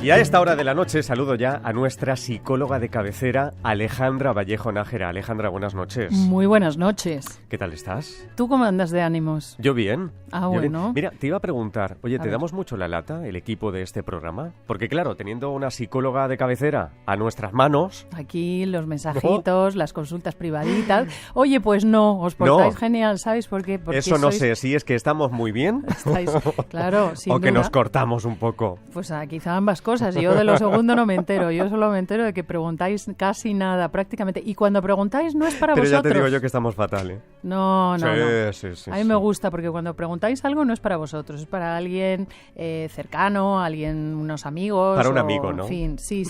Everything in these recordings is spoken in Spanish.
Y a esta hora de la noche saludo ya a nuestra psicóloga de cabecera, Alejandra Vallejo Nájera. Alejandra, buenas noches. Muy buenas noches. ¿Qué tal estás? ¿Tú cómo andas de ánimos? Yo bien. Ah, bueno. Bien. Mira, te iba a preguntar, oye, ¿te damos mucho la lata, el equipo de este programa? Porque claro, teniendo una psicóloga de cabecera a nuestras manos... Aquí los mensajitos, las consultas privaditas... Oye, pues no, os portáis genial, ¿sabes por qué? Porque eso no sé, si es que estamos muy bien claro, sin o que duda. Nos cortamos un poco. Pues quizá ambas cosas. Yo de lo segundo no me entero. Yo solo me entero de que preguntáis casi nada, prácticamente. Y cuando preguntáis no es para Pero vosotros. Pero ya te digo yo que estamos fatal, ¿eh? No. Sí. A mí me gusta porque cuando preguntáis algo no es para vosotros, es para alguien cercano, alguien, unos amigos. Para un amigo, ¿no? En fin, sí,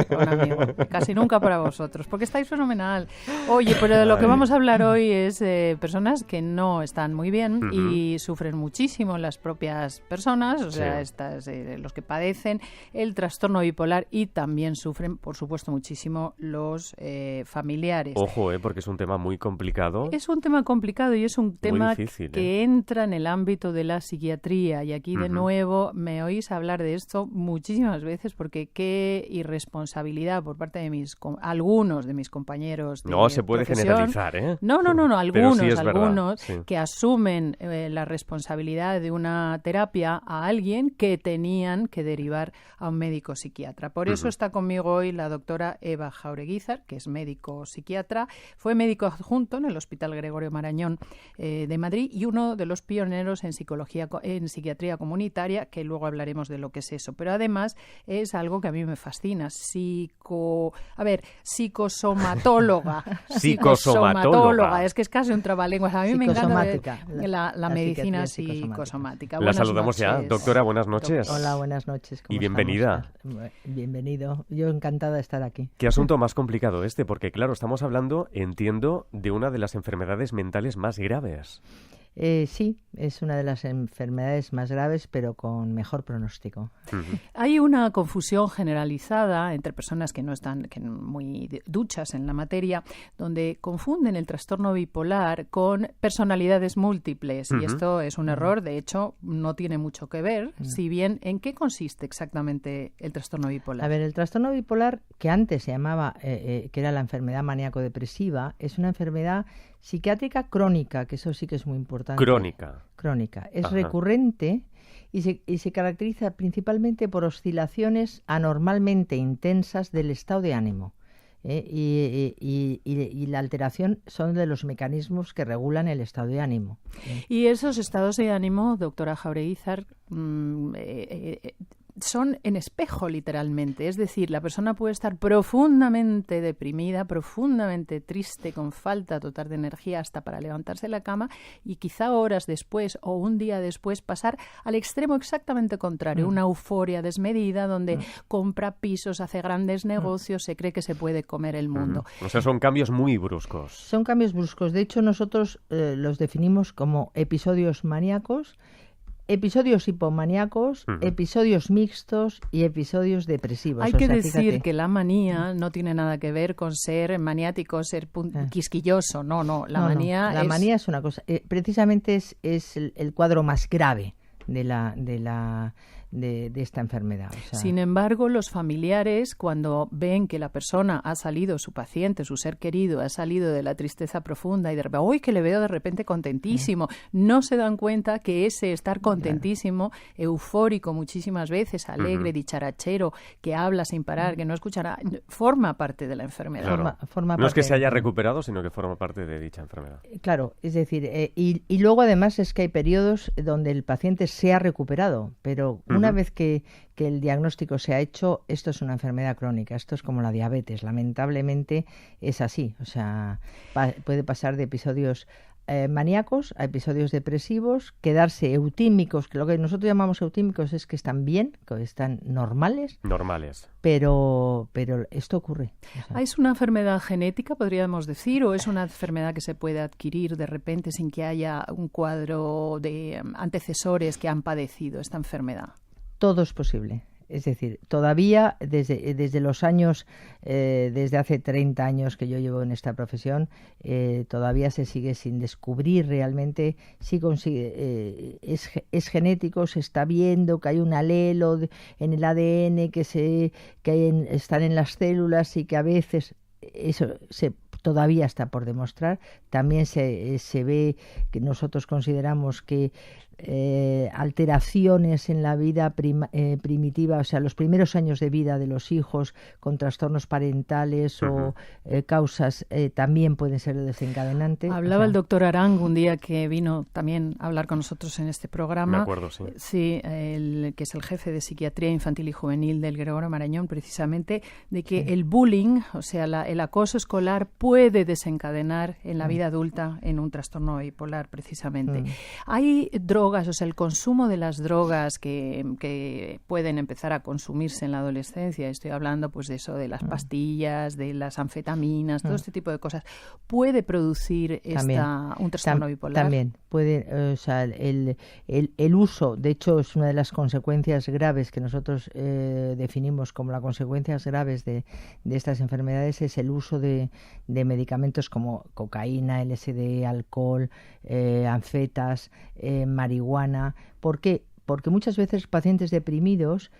un amigo. Casi nunca para vosotros, porque estáis fenomenal. Oye, pero de lo que vamos a hablar hoy es personas que no están muy bien y sufren muchísimo las propias personas, o sea, los que padecen el trastorno bipolar, y también sufren, por supuesto, muchísimo los familiares. Ojo, porque es un tema muy complicado. Es un tema complicado y es un tema difícil, que entra en el ámbito de la psiquiatría. Y aquí, de nuevo, me oís hablar de esto muchísimas veces porque qué irresponsabilidad por parte de algunos de mis compañeros de No se puede profesión. Generalizar, ¿eh? No, algunos, sí algunos que asumen la responsabilidad de una terapia a alguien que tenían que derivar a un médico psiquiatra. Por eso está conmigo hoy la doctora Eva Jaureguizar, que es médico psiquiatra, fue médico adjunto en el Hospital Gregorio Marañón de Madrid y uno de los pioneros en psiquiatría comunitaria, que luego hablaremos de lo que es eso. Pero además es algo que a mí me fascina, psicosomatóloga. Psicosomatóloga, es que es casi un trabalenguas. A mí me encanta la medicina psicosomática. La saludamos ya. Doctora, buenas noches. Hola, buenas noches. Y bienvenida. Bienvenido. Yo encantada de estar aquí. Qué asunto más complicado porque claro, estamos hablando, entiendo, de una de las enfermedades mentales más graves. Sí, es una de las enfermedades más graves, pero con mejor pronóstico. Hay una confusión generalizada entre personas que no están muy duchas en la materia, donde confunden el trastorno bipolar con personalidades múltiples. Y esto es un error, de hecho, no tiene mucho que ver, si bien, ¿en qué consiste exactamente el trastorno bipolar? A ver, el trastorno bipolar, que antes se llamaba, que era la enfermedad maníaco-depresiva, es una enfermedad psiquiátrica crónica, que eso sí que es muy importante. Crónica. Es recurrente y se caracteriza principalmente por oscilaciones anormalmente intensas del estado de ánimo. Y la alteración son de los mecanismos que regulan el estado de ánimo. Y esos estados de ánimo, doctora Jaureguizar, son en espejo, literalmente. Es decir, la persona puede estar profundamente deprimida, profundamente triste, con falta total de energía hasta para levantarse de la cama, y quizá horas después o un día después pasar al extremo exactamente contrario, una euforia desmedida donde compra pisos, hace grandes negocios, se cree que se puede comer el mundo. O sea, son cambios muy bruscos. Son cambios bruscos. De hecho, nosotros los definimos como episodios maníacos, episodios hipomaníacos, episodios mixtos y episodios depresivos. Hay que decir que la manía no tiene nada que ver con ser maniático, ser quisquilloso. No. La manía es una cosa. Precisamente es el cuadro más grave de esta enfermedad. O sea, sin embargo, los familiares, cuando ven que la persona ha salido, su paciente, su ser querido, ha salido de la tristeza profunda y de repente, ¡uy, que le veo de repente contentísimo! No se dan cuenta que ese estar contentísimo, eufórico muchísimas veces, alegre, dicharachero, que habla sin parar, que no escuchará, forma parte de la enfermedad. Claro. Forma no parte es que se haya recuperado, sino que forma parte de dicha enfermedad. Claro, es decir, y luego además es que hay periodos donde el paciente se ha recuperado, pero una vez que el diagnóstico se ha hecho, esto es una enfermedad crónica, esto es como la diabetes, lamentablemente es así, o sea, puede pasar de episodios maníacos a episodios depresivos, quedarse eutímicos, que lo que nosotros llamamos eutímicos es que están bien, que están normales, pero esto ocurre. O sea, ¿es una enfermedad genética, podríamos decir, o es una enfermedad que se puede adquirir de repente sin que haya un cuadro de antecesores que han padecido esta enfermedad? todo es posible. Es decir, todavía desde los años, desde hace 30 años que yo llevo en esta profesión, todavía se sigue sin descubrir realmente si es genético, se está viendo que hay un alelo en el ADN están en las células y que a veces eso todavía está por demostrar. También se ve que nosotros consideramos que alteraciones en la vida primitiva, o sea, los primeros años de vida de los hijos con trastornos parentales o causas también pueden ser desencadenantes. Hablaba el doctor Arang un día que vino también a hablar con nosotros en este programa. Me acuerdo, sí. Sí, que es el jefe de Psiquiatría Infantil y Juvenil del Gregorio Marañón, precisamente, de que el bullying, o sea, el acoso escolar puede desencadenar en la vida adulta en un trastorno bipolar, precisamente. Hay drogas, o sea, el consumo de las drogas que pueden empezar a consumirse en la adolescencia, estoy hablando pues de eso, de las pastillas, de las anfetaminas, todo este tipo de cosas, puede producir un trastorno bipolar. También puede, o sea, el uso, de hecho, es una de las consecuencias graves que nosotros definimos como las consecuencias graves de estas enfermedades, es el uso de medicamentos como cocaína, LSD, alcohol, anfetas, marihuana. ¿Por qué? Porque muchas veces pacientes deprimidos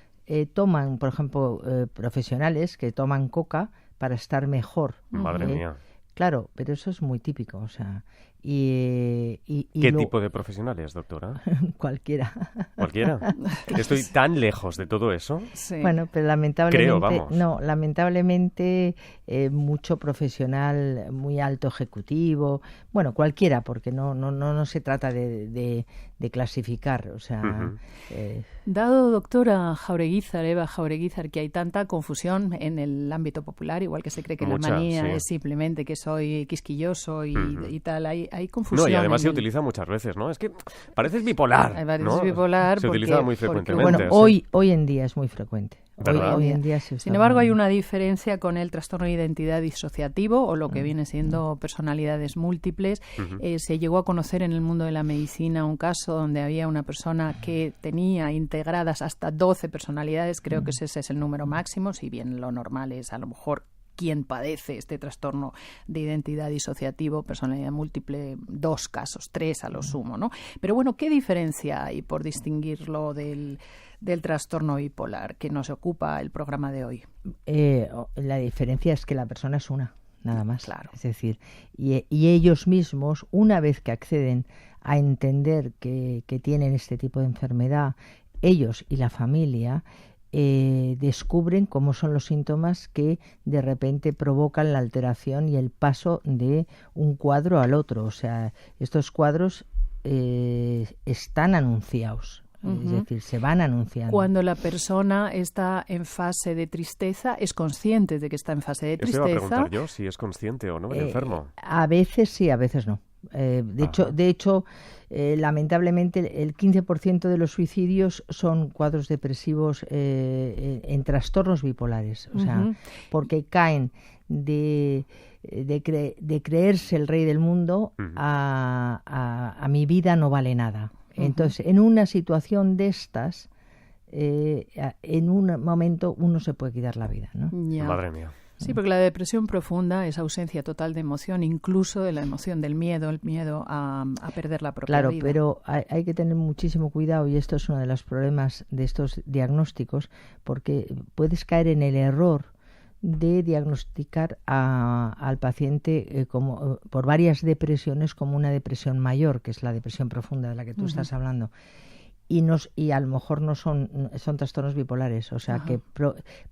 toman, por ejemplo, profesionales que toman coca para estar mejor. Madre mía. Claro, pero eso es muy típico, o sea... ¿Qué tipo de profesionales, doctora? Cualquiera. ¿Cualquiera? ¿Estoy tan lejos de todo eso? Sí. Bueno, pero lamentablemente mucho profesional muy alto ejecutivo, bueno, cualquiera, porque no se trata de clasificar, o sea... Dado, doctora Eva Jaureguizar, que hay tanta confusión en el ámbito popular, igual que se cree que la manía es simplemente que soy quisquilloso y tal, hay confusión. No, y además se utiliza muchas veces, ¿no? Es que pareces bipolar, ¿no? Bipolar se utiliza muy frecuentemente. Bueno, hoy en día es muy frecuente. Hoy en día Sin embargo, hay una diferencia con el trastorno de identidad disociativo o lo que viene siendo personalidades múltiples. Se llegó a conocer en el mundo de la medicina un caso donde había una persona que tenía integradas hasta 12 personalidades. Creo que ese es el número máximo, si bien lo normal es a lo mejor quien padece este trastorno de identidad disociativo, personalidad múltiple, 2 casos, 3 a lo sumo, ¿no? Pero bueno, ¿qué diferencia hay por distinguirlo del trastorno bipolar que nos ocupa el programa de hoy? La diferencia es que la persona es una, nada más. Claro. Es decir, y ellos mismos, una vez que acceden a entender que tienen este tipo de enfermedad, ellos y la familia descubren cómo son los síntomas que de repente provocan la alteración y el paso de un cuadro al otro. O sea, estos cuadros están anunciados. Es decir, se van anunciando. Cuando la persona está en fase de tristeza, ¿es consciente de que está en fase de tristeza? Eso iba a preguntar yo, si es consciente o no el enfermo. A veces sí, a veces no. De hecho, lamentablemente el 15% de los suicidios son cuadros depresivos en trastornos bipolares. O sea, porque caen de creerse el rey del mundo a mi vida no vale nada. Entonces, en una situación de estas, en un momento uno se puede quitar la vida, ¿no? Ya. Madre mía. Sí, porque la depresión profunda es ausencia total de emoción, incluso de la emoción del miedo, el miedo a perder la propia vida. Claro, pero hay que tener muchísimo cuidado, y esto es uno de los problemas de estos diagnósticos, porque puedes caer en el error de diagnosticar al paciente por varias depresiones como una depresión mayor, que es la depresión profunda de la que tú estás hablando. Y a lo mejor no son trastornos bipolares, o sea que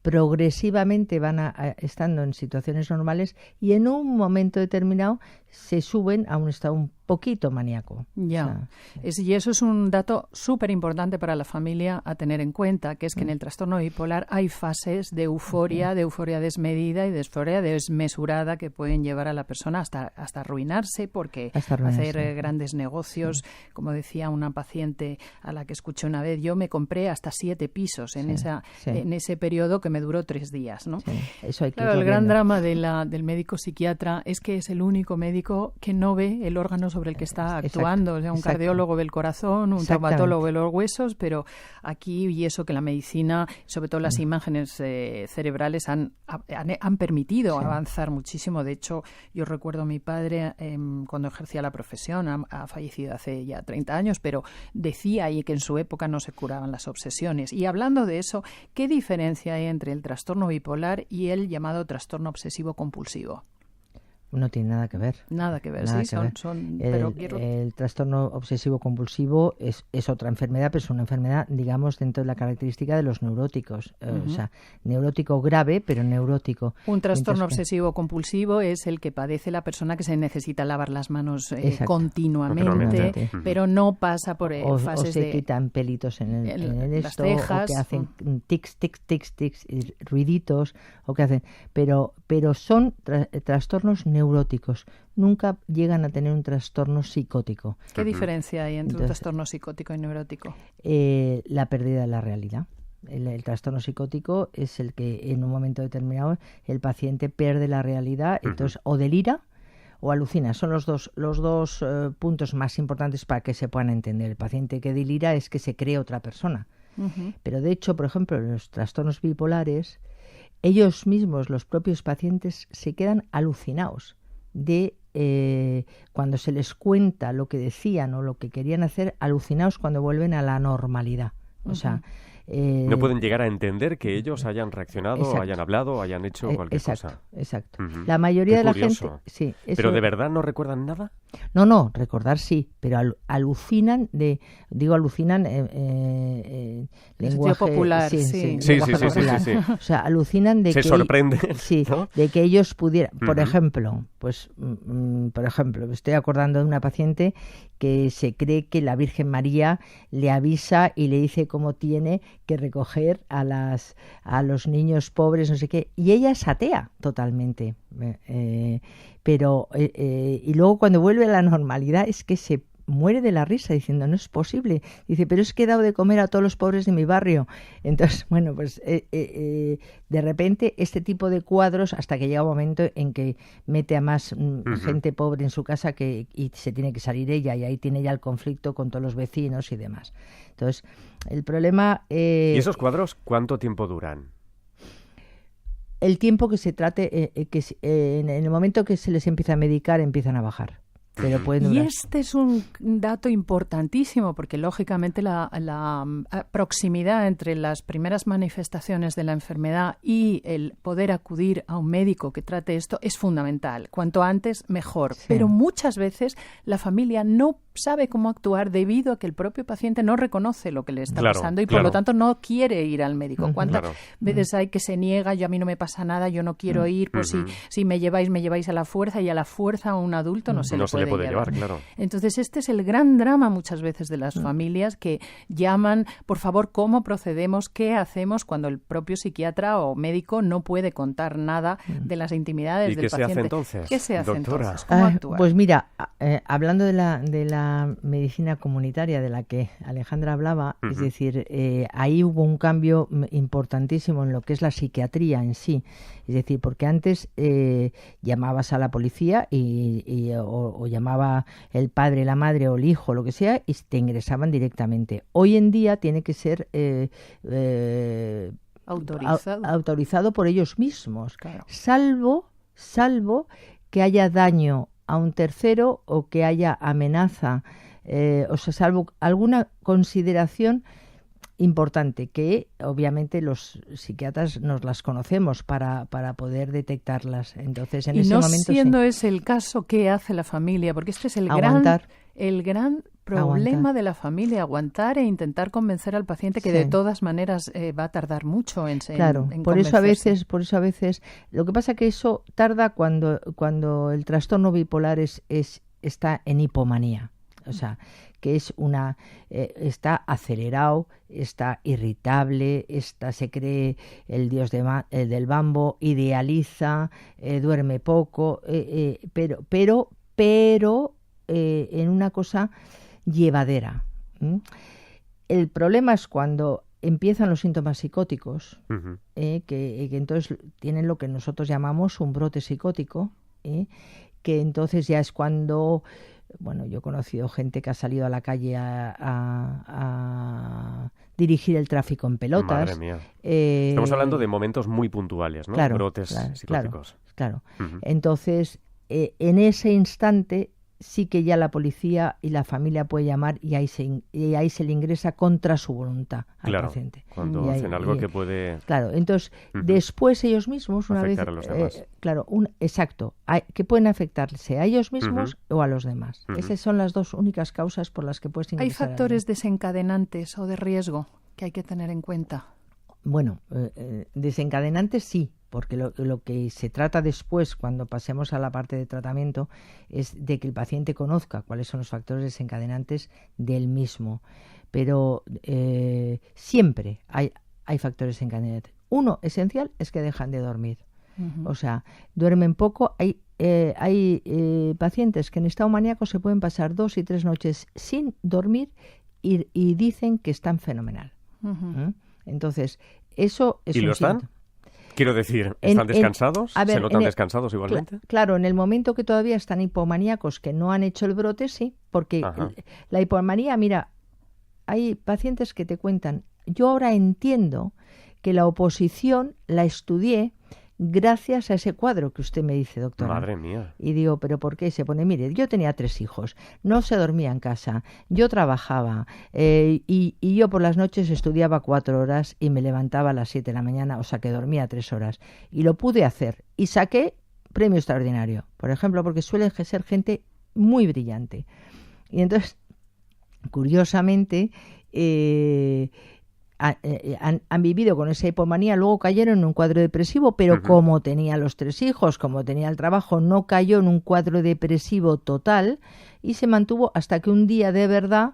progresivamente van estando en situaciones normales y en un momento determinado se suben a un estado un poquito maníaco. Ya. Y eso es un dato súper importante para la familia a tener en cuenta, que es que en el trastorno bipolar hay fases de euforia desmedida y de euforia desmesurada que pueden llevar a la persona hasta arruinarse, porque hacer grandes negocios, como decía una paciente a la que escuché una vez, yo me compré hasta 7 pisos en ese periodo que me duró 3 días, ¿no? Sí. Eso hay que el gran drama del médico psiquiatra es que es el único médico médico que no ve el órgano sobre el que está actuando. O sea, un cardiólogo ve el corazón, un traumatólogo ve los huesos, pero aquí, y eso que la medicina, sobre todo las imágenes cerebrales, han permitido avanzar muchísimo. De hecho, yo recuerdo a mi padre cuando ejercía la profesión, ha fallecido hace ya 30 años, pero decía ahí que en su época no se curaban las obsesiones. Y hablando de eso, ¿qué diferencia hay entre el trastorno bipolar y el llamado trastorno obsesivo-compulsivo? No tiene nada que ver. Nada que ver, nada sí. que ver. El trastorno obsesivo-compulsivo es otra enfermedad, pero es una enfermedad, digamos, dentro de la característica de los neuróticos. O sea, neurótico grave, pero neurótico. Un trastorno obsesivo-compulsivo es el que padece la persona que se necesita lavar las manos continuamente, pero no pasa por fases de... O se quitan pelitos en el las cejas, o que hacen tics, y ruiditos, o que hacen... Pero son trastornos neuróticos, nunca llegan a tener un trastorno psicótico. ¿Qué diferencia hay entre un trastorno psicótico y neurótico? La pérdida de la realidad. El trastorno psicótico es el que en un momento determinado el paciente pierde la realidad, entonces o delira o alucina. Son los dos puntos más importantes para que se puedan entender. El paciente que delira es que se cree otra persona. Pero de hecho, por ejemplo, los trastornos bipolares, ellos mismos, los propios pacientes, se quedan alucinados de cuando se les cuenta lo que decían o lo que querían hacer, alucinados cuando vuelven a la normalidad. O sea, no pueden llegar a entender que ellos hayan reaccionado, hayan hablado, hayan hecho cualquier cosa. Exacto. La mayoría de la gente... Sí, ¿pero de verdad no recuerdan nada? No, recordar sí, pero alucinan lenguaje popular, sí. O sea, alucinan de se sorprenden, ¿no? De que ellos pudieran, por ejemplo, estoy acordando de una paciente que se cree que la Virgen María le avisa y le dice cómo tiene que recoger a los niños pobres, no sé qué, y ella es atea totalmente, y luego cuando vuelve a la normalidad es que se muere de la risa diciendo no es posible, dice pero es que he dado de comer a todos los pobres de mi barrio. Entonces bueno, pues de repente este tipo de cuadros, hasta que llega un momento en que mete a más gente pobre en su casa y se tiene que salir ella, y ahí tiene ya el conflicto con todos los vecinos y demás. Entonces el problema... ¿Y esos cuadros cuánto tiempo duran? El tiempo que se trate, en el momento que se les empieza a medicar, empiezan a bajar. Pero pueden durar. Y este es un dato importantísimo, porque lógicamente la proximidad entre las primeras manifestaciones de la enfermedad y el poder acudir a un médico que trate esto es fundamental. Cuanto antes, mejor. Sí. Pero muchas veces la familia no sabe cómo actuar debido a que el propio paciente no reconoce lo que le está pasando y por lo tanto no quiere ir al médico. ¿Cuántas veces hay que se niega? Yo a mí no me pasa nada, yo no quiero ir, pues si me lleváis a la fuerza, y a la fuerza a un adulto no se le puede llevar. Claro. Entonces este es el gran drama muchas veces de las familias, que llaman, por favor, ¿cómo procedemos? ¿Qué hacemos cuando el propio psiquiatra o médico no puede contar nada de las intimidades del paciente? ¿Y qué se hace entonces? ¿Qué se hace doctora? entonces? ¿Cómo actuar? Pues mira, hablando de la medicina comunitaria de la que Alejandra hablaba, es decir, ahí hubo un cambio importantísimo en lo que es la psiquiatría en sí. Es decir, porque antes llamabas a la policía o llamaba el padre, la madre o el hijo, lo que sea, y te ingresaban directamente. Hoy en día tiene que ser autorizado por ellos mismos, claro. salvo que haya daño a un tercero o que haya amenaza, salvo alguna consideración importante que obviamente los psiquiatras nos las conocemos para poder detectarlas. Entonces, en ese momento, siendo ese el caso, ¿qué hace la familia? Porque este es el gran problema de la familia, aguantar e intentar convencer al paciente, que de todas maneras va a tardar mucho en por eso a veces lo que pasa que eso tarda cuando el trastorno bipolar está en hipomanía. O sea, que es está acelerado, está irritable, se cree el dios del bambo, idealiza, duerme poco, pero en una cosa llevadera. El problema es cuando empiezan los síntomas psicóticos, que entonces tienen lo que nosotros llamamos un brote psicótico, que entonces ya es cuando... Bueno, yo he conocido gente que ha salido a la calle a dirigir el tráfico en pelotas. Madre mía. Estamos hablando de momentos muy puntuales, ¿no? Claro, brotes psicóticos. Claro. Entonces, en ese instante sí que ya la policía y la familia puede llamar y ahí se le ingresa contra su voluntad al paciente. Cuando hacen algo que puede... Claro, entonces después ellos mismos, una afectar vez... a los demás. Exacto, que pueden afectarse a ellos mismos o a los demás. Esas son las dos únicas causas por las que puedes ingresar. ¿Hay factores desencadenantes o de riesgo que hay que tener en cuenta? Bueno, desencadenantes sí, porque lo que se trata después, cuando pasemos a la parte de tratamiento, es de que el paciente conozca cuáles son los factores desencadenantes del mismo. Pero siempre hay factores desencadenantes. Uno esencial es que dejan de dormir. O sea, duermen poco. Hay pacientes que en estado maníaco se pueden pasar 2 y 3 noches sin dormir y dicen que están fenomenal. Entonces, eso es ¿Y un lo están? síntoma. Quiero decir, ¿están descansados? A ver, ¿Se notan descansados igualmente? Claro, en el momento que todavía están hipomaníacos, que no han hecho el brote, sí, porque la hipomanía, mira, hay pacientes que te cuentan, yo ahora entiendo que la oposición la estudié gracias a ese cuadro que usted me dice, doctora. Madre mía. Y digo, ¿pero por qué? Y se pone, mire, yo tenía 3 hijos, no se dormía en casa, yo trabajaba y yo por las noches estudiaba 4 horas y me levantaba a las 7 de la mañana, o sea que dormía 3 horas. Y lo pude hacer y saqué premio extraordinario, por ejemplo, porque suele ser gente muy brillante. Y entonces, curiosamente, han vivido con esa hipomanía, luego cayeron en un cuadro depresivo, pero como tenía los 3 hijos, como tenía el trabajo, no cayó en un cuadro depresivo total y se mantuvo hasta que un día de verdad,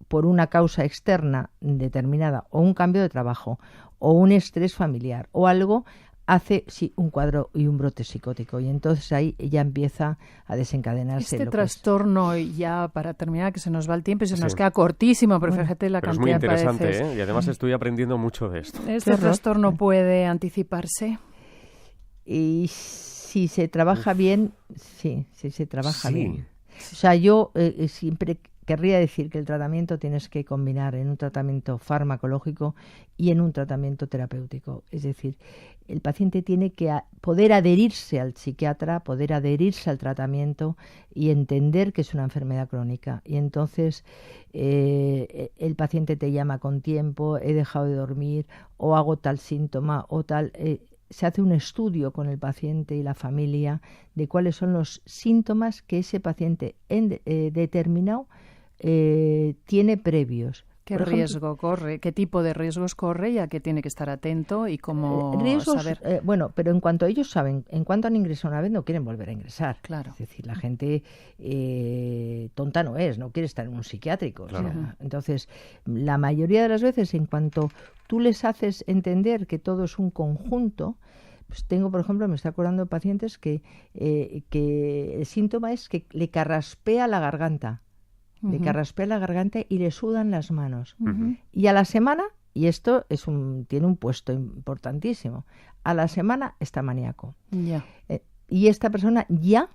por una causa externa determinada, o un cambio de trabajo, o un estrés familiar, o algo, hace un cuadro y un brote psicótico, y entonces ahí ya empieza a desencadenarse este trastorno. Ya para terminar, que se nos va el tiempo y se nos queda cortísimo, pero fíjate la cantidad de veces. Es muy interesante, y además estoy aprendiendo mucho de esto. ¿Este trastorno puede anticiparse? Y si se trabaja bien, sí, si se trabaja bien. O sea, yo siempre querría decir que el tratamiento tienes que combinar en un tratamiento farmacológico y en un tratamiento terapéutico. Es decir, el paciente tiene que poder adherirse al psiquiatra, poder adherirse al tratamiento y entender que es una enfermedad crónica. Y entonces el paciente te llama con tiempo, he dejado de dormir o hago tal síntoma o tal... se hace un estudio con el paciente y la familia de cuáles son los síntomas que ese paciente determinado tiene previos. ¿Qué riesgo corre? ¿Qué tipo de riesgos corre y a qué tiene que estar atento y cómo riesgos, saber? Bueno, pero en cuanto ellos saben, en cuanto han ingresado una vez, no quieren volver a ingresar. Claro. Es decir, la gente tonta no es, no quiere estar en un psiquiátrico. Claro. O sea, entonces, la mayoría de las veces, en cuanto tú les haces entender que todo es un conjunto, pues tengo, por ejemplo, me está acordando de pacientes que el síntoma es que le carraspea la garganta. Le carraspea la garganta y le sudan las manos. Y a la semana, y esto tiene un puesto importantísimo, a la semana está maníaco. Y esta persona ya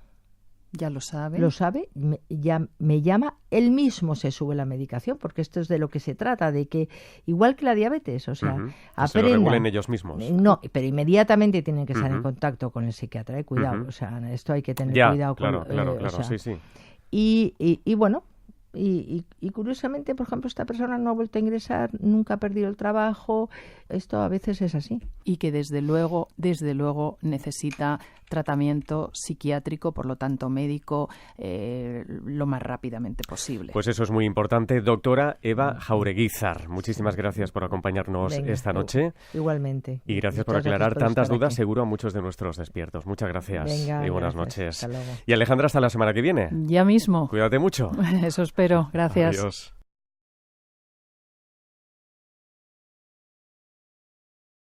lo sabe. Ya me llama, él mismo se sube la medicación, porque esto es de lo que se trata, de que, igual que la diabetes, o sea, aprendan. Se lo regulen ellos mismos. No, pero inmediatamente tienen que estar en contacto con el psiquiatra, cuidado, o sea, esto hay que tener cuidado. Claro, o sea, sí. Y bueno, y curiosamente, por ejemplo, esta persona no ha vuelto a ingresar, nunca ha perdido el trabajo, esto a veces es así. Y que desde luego necesita tratamiento psiquiátrico, por lo tanto médico, lo más rápidamente posible. Pues eso es muy importante. Doctora Eva Jaureguizar, muchísimas gracias por acompañarnos esta noche. Igualmente. Y gracias por aclarar tantas dudas, seguro a muchos de nuestros despiertos. Muchas gracias. Venga, y buenas noches. Y Alejandra, hasta la semana que viene. Ya mismo. Cuídate mucho. Eso espero. Gracias. Adiós.